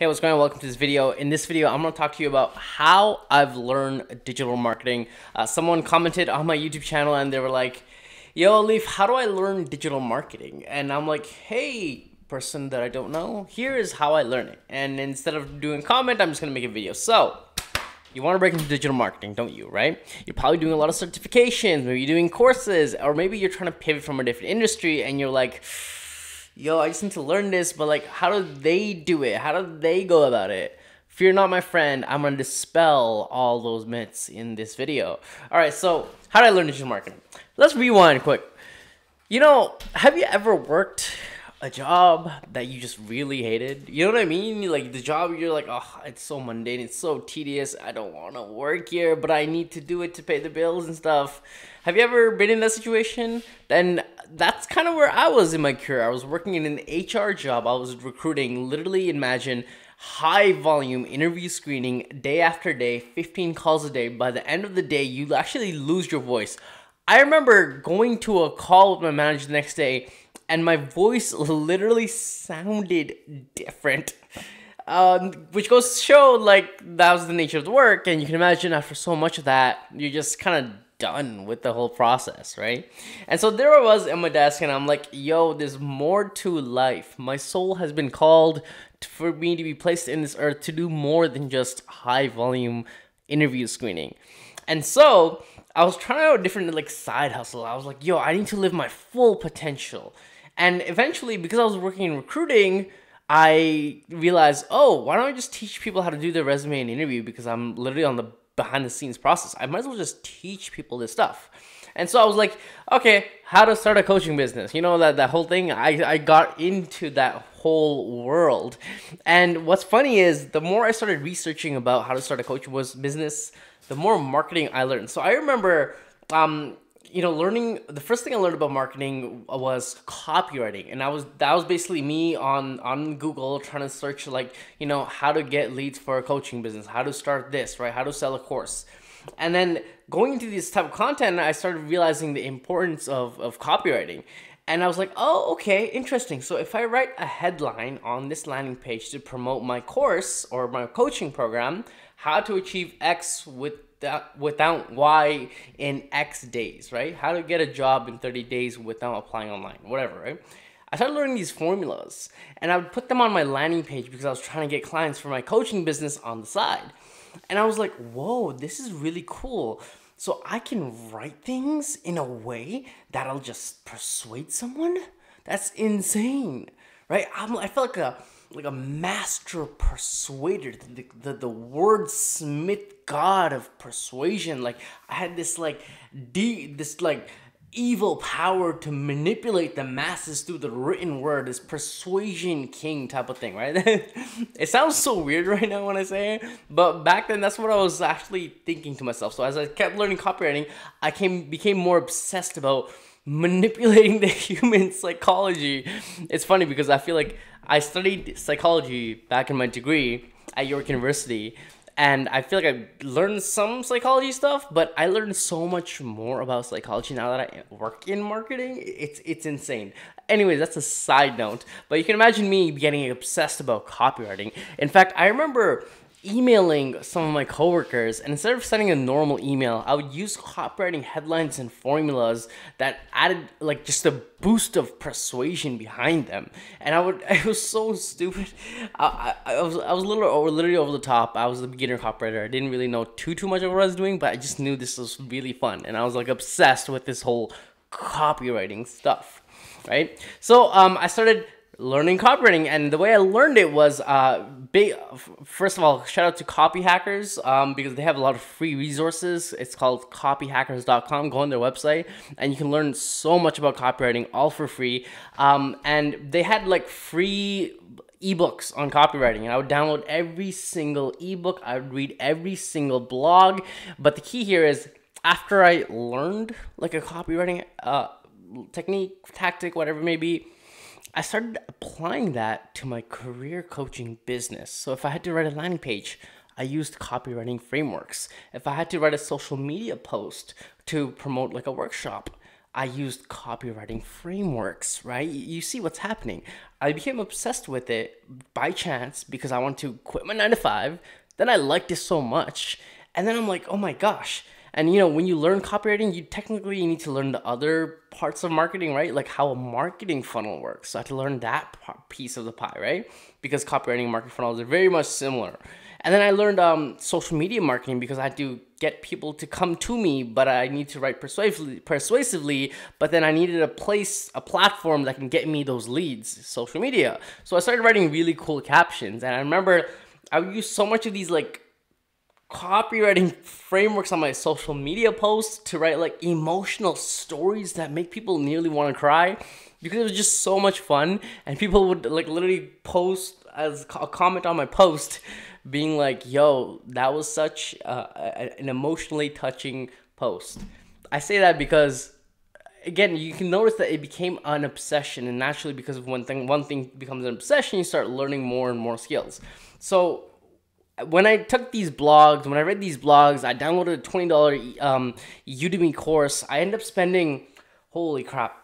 Hey, what's going on? Welcome to this video. In this video, I'm going to talk to you about how I've learned digital marketing. Someone commented on my YouTube channel and they were like, yo, Leaf, how do I learn digital marketing? And I'm like, hey, person that I don't know, here is how I learn it. And instead of doing a comment, I'm just going to make a video. So you want to break into digital marketing, don't you, right? You're probably doing a lot of certifications, maybe you're doing courses, or maybe you're trying to pivot from a different industry and you're like, yo, I just need to learn this, but like, how do they do it? How do they go about it? Fear not, my friend. I'm going to dispel all those myths in this video. All right, so how did I learn digital marketing? Let's rewind quick. You know, have you ever worked a job that you just really hated? You know what I mean? Like the job you're like, oh, it's so mundane, it's so tedious, I don't want to work here, but I need to do it to pay the bills and stuff. Have you ever been in that situation? Then that's kind of where I was in my career. I was working in an HR job. I was recruiting. Literally imagine high volume interview screening day after day, 15 calls a day. By the end of the day, you actually lose your voice. I remember going to a call with my manager the next day and my voice literally sounded different. Which goes to show like that was the nature of the work, and you can imagine after so much of that, you're just kind of done with the whole process, right? And so there I was at my desk and I'm like, yo, there's more to life. My soul has been called for me to be placed in this earth to do more than just high volume interview screening. And so I was trying out a different like side hustle. I was like, yo, I need to live my full potential. And eventually, because I was working in recruiting, I realized, oh, why don't I just teach people how to do their resume and interview, because I'm literally on the behind the scenes process. I might as well just teach people this stuff. And so I was like, okay, how to start a coaching business. You know, that whole thing, I got into that whole world. And what's funny is the more I started researching about how to start a coaching business, the more marketing I learned. So I remember, learning, the first thing I learned about marketing was copywriting. And that was basically me on Google trying to search like, how to get leads for a coaching business, how to start this, right? How to sell a course. And then going into this type of content, I started realizing the importance of copywriting. And I was like, oh, okay, interesting. So if I write a headline on this landing page to promote my course or my coaching program, how to achieve X without Y in X days, right? How to get a job in 30 days without applying online, whatever, right? I started learning these formulas and I would put them on my landing page because I was trying to get clients for my coaching business on the side. And I was like, whoa, this is really cool. So I can write things in a way that'll just persuade someone? That's insane, right? I felt like a master persuader, the wordsmith god of persuasion. Like I had this evil power to manipulate the masses through the written word, this persuasion king type of thing, right? It sounds so weird right now when I say it, but back then that's what I was actually thinking to myself. So as I kept learning copywriting, I became more obsessed about manipulating the human psychology. It's funny because I feel like I studied psychology back in my degree at York University, and I feel like I learned some psychology stuff, but I learned so much more about psychology now that I work in marketing. It's insane. Anyways, that's a side note, but you can imagine me getting obsessed about copywriting. In fact, I remember emailing some of my coworkers, and instead of sending a normal email, I would use copywriting headlines and formulas that added like just a boost of persuasion behind them. And it was so stupid. I was literally over the top. I was a beginner copywriter. I didn't really know too much of what I was doing, but I just knew this was really fun, and I was like obsessed with this whole copywriting stuff, right? So I started learning copywriting, and the way I learned it was first of all, shout out to Copy Hackers because they have a lot of free resources. It's called copyhackers.com. Go on their website and you can learn so much about copywriting all for free. And they had like free ebooks on copywriting, and I would download every single ebook. I would read every single blog. But the key here is after I learned like a copywriting technique, tactic, whatever it may be, I started applying that to my career coaching business. So if I had to write a landing page, I used copywriting frameworks. If I had to write a social media post to promote like a workshop, I used copywriting frameworks, right? You see what's happening. I became obsessed with it by chance because I want to quit my 9 to 5. Then I liked it so much. And then I'm like, oh my gosh. And when you learn copywriting, you technically need to learn the other parts of marketing, right? Like how a marketing funnel works. So I had to learn that piece of the pie, right? Because copywriting and marketing funnels are very much similar. And then I learned social media marketing because I had to get people to come to me, but I need to write persuasively, but then I needed a platform that can get me those leads, social media. So I started writing really cool captions. And I remember I would use so much of these like copywriting frameworks on my social media posts to write like emotional stories that make people nearly want to cry, because it was just so much fun. And people would like literally post as a comment on my post being like, yo, that was such an emotionally touching post. I say that because, again, you can notice that it became an obsession, and naturally, because of one thing becomes an obsession, you start learning more and more skills. So when I read these blogs, I downloaded a $20 Udemy course. I ended up spending, holy crap,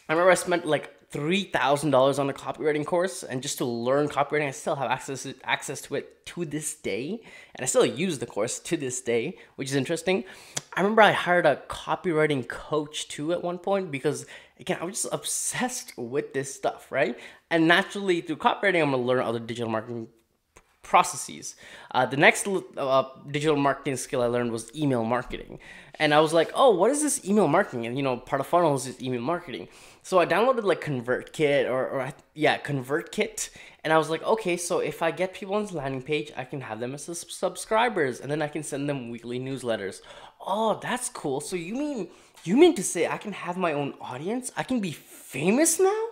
I remember I spent like $3,000 on a copywriting course, and just to learn copywriting, I still have access to it to this day, and I still use the course to this day, which is interesting. I remember I hired a copywriting coach too at one point because, again, I was just obsessed with this stuff, right? And naturally, through copywriting, I'm gonna learn other digital marketing processes. The next digital marketing skill I learned was email marketing. And I was like, oh, what is this email marketing? And part of funnels is email marketing. So I downloaded like ConvertKit ConvertKit. And I was like, okay, so if I get people on this landing page, I can have them as subscribers, and then I can send them weekly newsletters. Oh, that's cool. So you mean to say I can have my own audience? I can be famous now?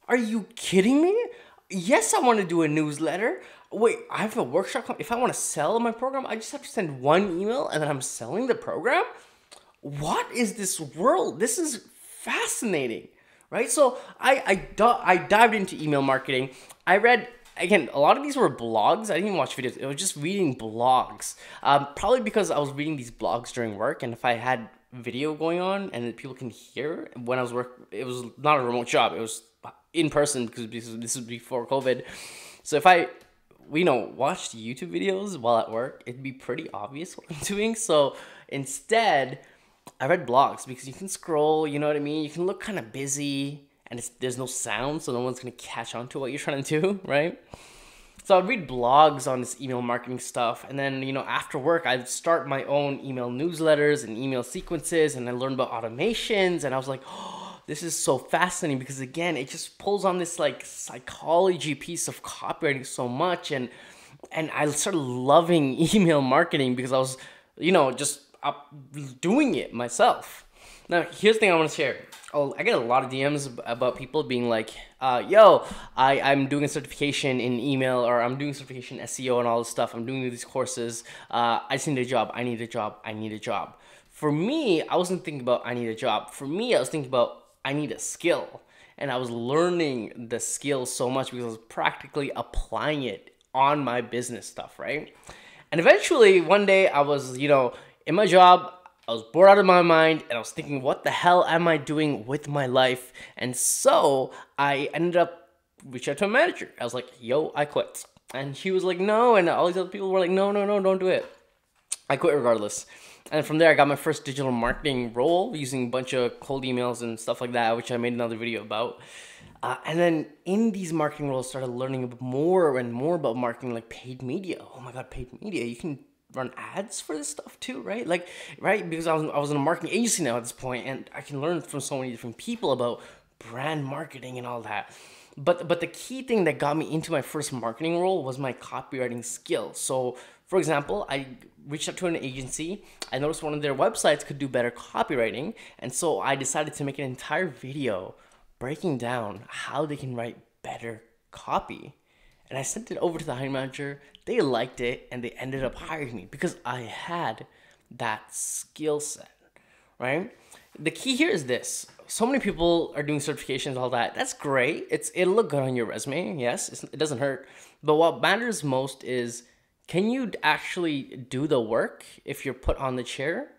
Are you kidding me? Yes, I want to do a newsletter. Wait, I have a workshop. If I want to sell my program, I just have to send one email and then I'm selling the program? What is this world? This is fascinating, right? So I dived into email marketing. I read, again, a lot of these were blogs. I didn't even watch videos. It was just reading blogs. Probably because I was reading these blogs during work, and if I had video going on and people can hear when I was it was not a remote job. It was in person because this was before COVID. So if I watched YouTube videos while at work, it'd be pretty obvious what I'm doing. So instead, I read blogs because you can scroll, you know what I mean? You can look kind of busy, and there's no sound, so no one's going to catch on to what you're trying to do, right? So I'd read blogs on this email marketing stuff, and then, after work, I'd start my own email newsletters and email sequences, and I learned about automations, and I was like, oh, this is so fascinating because, again, it just pulls on this like psychology piece of copywriting so much, and I started loving email marketing because I was, just doing it myself. Now, here's the thing I want to share. Oh, I get a lot of DMs about people being like, yo, I'm doing a certification in email, or I'm doing certification in SEO and all this stuff. I'm doing these courses. I just need a job. I need a job. I need a job. For me, I wasn't thinking about I need a job. For me, I was thinking about I need a skill. And I was learning the skill so much because I was practically applying it on my business stuff, right? And eventually, one day, I was, in my job, I was bored out of my mind, and I was thinking, what the hell am I doing with my life? And so I ended up reaching out to a manager. I was like, yo, I quit. And he was like, no. And all these other people were like, no, don't do it. I quit regardless. And from there, I got my first digital marketing role using a bunch of cold emails and stuff like that, which I made another video about. And then in these marketing roles, started learning more and more about marketing, like paid media. Oh my God, paid media. You can run ads for this stuff too, right? Right? Because I was in a marketing agency now at this point, and I can learn from so many different people about brand marketing and all that. But the key thing that got me into my first marketing role was my copywriting skills. So, for example, I reached out to an agency. I noticed one of their websites could do better copywriting, and so I decided to make an entire video breaking down how they can write better copy. And I sent it over to the hiring manager. They liked it, and they ended up hiring me because I had that skill set, right? The key here is this. So many people are doing certifications, all that. That's great. It'll look good on your resume. Yes, it doesn't hurt. But what matters most is, can you actually do the work if you're put on the chair,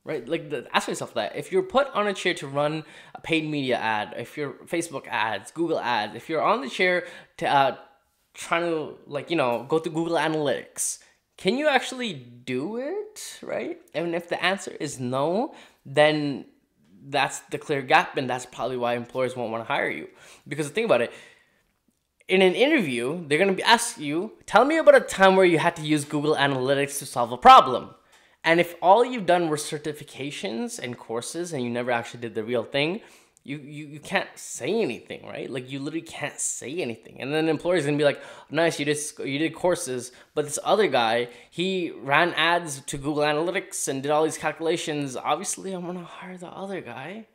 right? Like, ask yourself that. If you're put on a chair to run a paid media ad, if you're Facebook ads, Google ads, if you're on the chair to trying to, like, you know, go through Google Analytics, can you actually do it, right? And if the answer is no, then that's the clear gap, and that's probably why employers won't want to hire you. Because think about it, in an interview, they're going to be asking you, tell me about a time where you had to use Google Analytics to solve a problem. And if all you've done were certifications and courses and you never actually did the real thing, you can't say anything, right? Like, you literally can't say anything. And then the employer's going to be like, nice, you did courses, but this other guy, he ran ads to Google Analytics and did all these calculations. Obviously, I'm going to hire the other guy.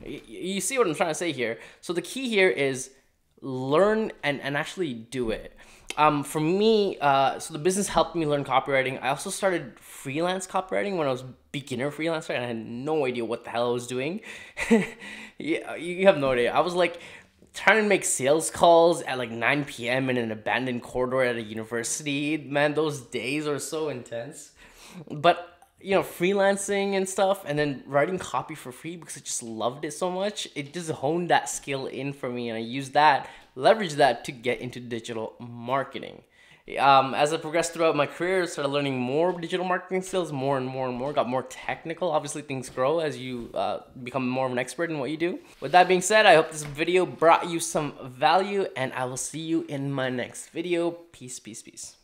You see what I'm trying to say here? So the key here is learn and actually do it. For me, so the business helped me learn copywriting. I also started freelance copywriting when I was beginner freelancer, and I had no idea what the hell I was doing. Yeah, you have no idea. I was like trying to make sales calls at like 9 p.m. in an abandoned corridor at a university. Man, those days are so intense. But you know, freelancing and stuff, and then writing copy for free because I just loved it so much. It just honed that skill in for me, and I used that, leveraged that to get into digital marketing. As I progressed throughout my career, I started learning more digital marketing skills, more and more, got more technical. Obviously, things grow as you become more of an expert in what you do. With that being said, I hope this video brought you some value, and I will see you in my next video. Peace, peace, peace.